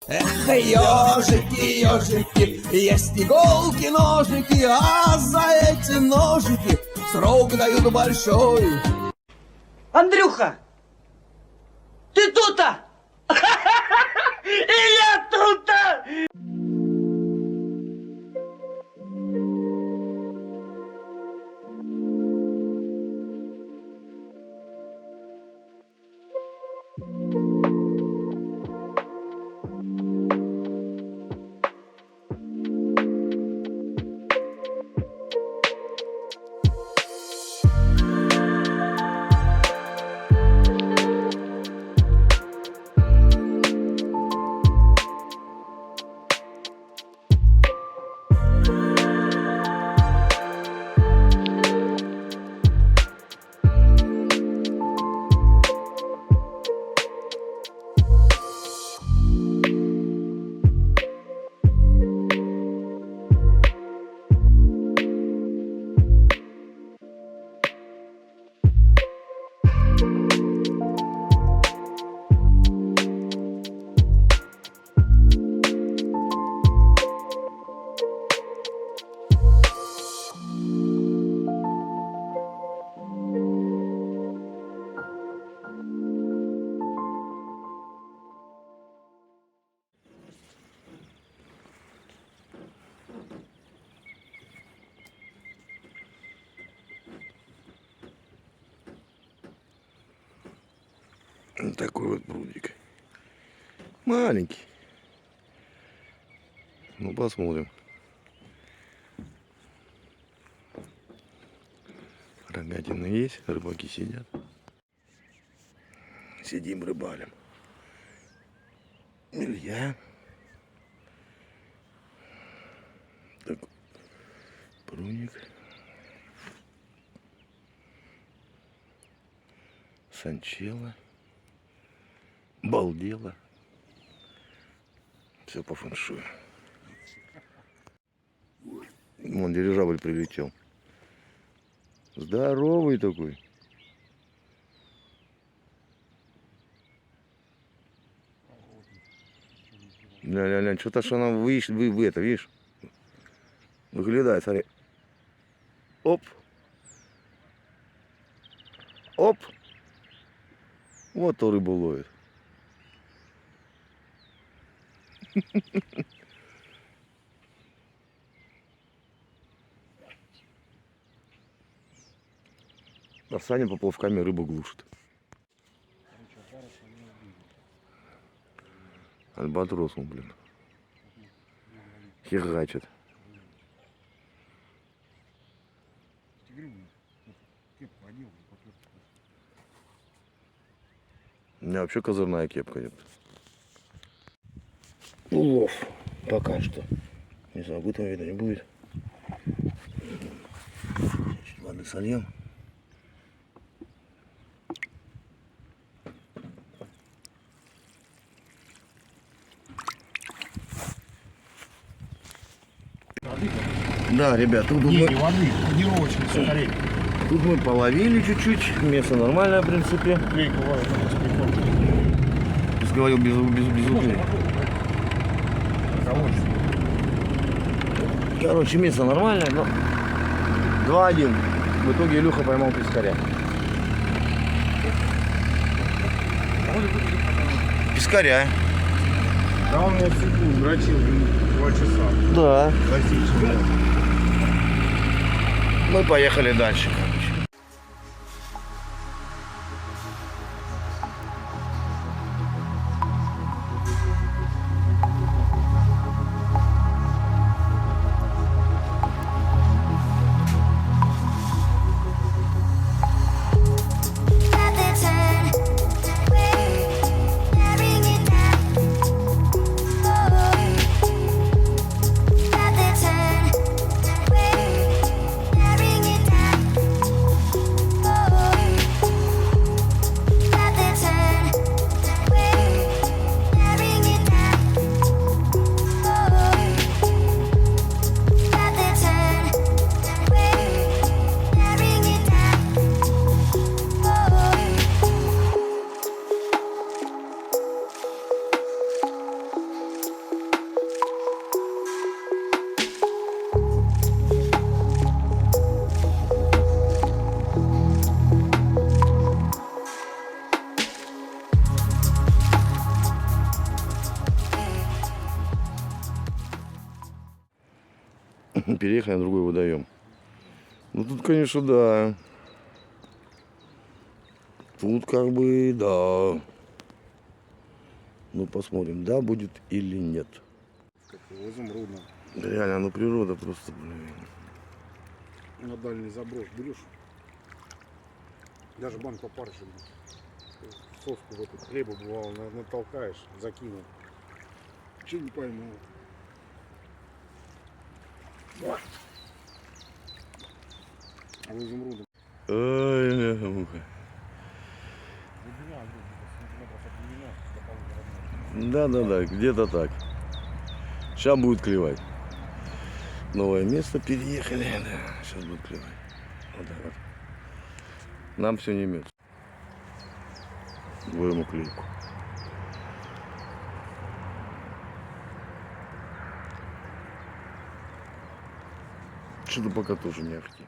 Эх, ежики, ежики, есть иголки, ножики, а за эти ножики срок дают большой. Андрюха, ты тут-то? И я тут-то! Вот такой вот прудик. Маленький. Ну, посмотрим. Рогатины есть, рыбаки сидят. Сидим, рыбалим. Илья. Так, прудик. Санчела. Балдела. Все по фэншую. Вон дирижабль прилетел. Здоровый такой. Ля-ля-ля, что-то что она вы это, видишь? Выглядает, смотри. Оп. Оп. Вот то рыбу ловит. А Саня поплавками рыбу глушит. Альбатрос, он, блин. Херачит. У меня вообще козырная кепка нет. Улов пока что. Не знаю, будет там видно, не будет. Чуть воды сольем. Да, ребят, тут не воды, тренировочный сухарей. Тут мы половили чуть-чуть. Место нормальное, в принципе. Клей бывает, Ты говорил без углей. Короче, место нормальное, но 2-1. В итоге Илюха поймал пескаря. Пескаря. Да он меня секунду дрочил 2 часа. Да. Классический. Мы поехали дальше. Переехали на другой водоем. Ну тут, конечно, да. Тут как бы да. Ну посмотрим, да будет или нет. Как его изумрудно. Реально, ну природа просто, блин. На дальний заброс берешь. Даже банку опарыша. Соску в эту хлеба бывало, натолкаешь, закинул. Че не пойму. А в изумруду. Ай, муха. Да, где-то так. Сейчас будет клевать. Новое место переехали. Да, сейчас будет клевать. Вот так вот. Нам все не имется. Двоему клейку. Что-то пока тоже не ахти.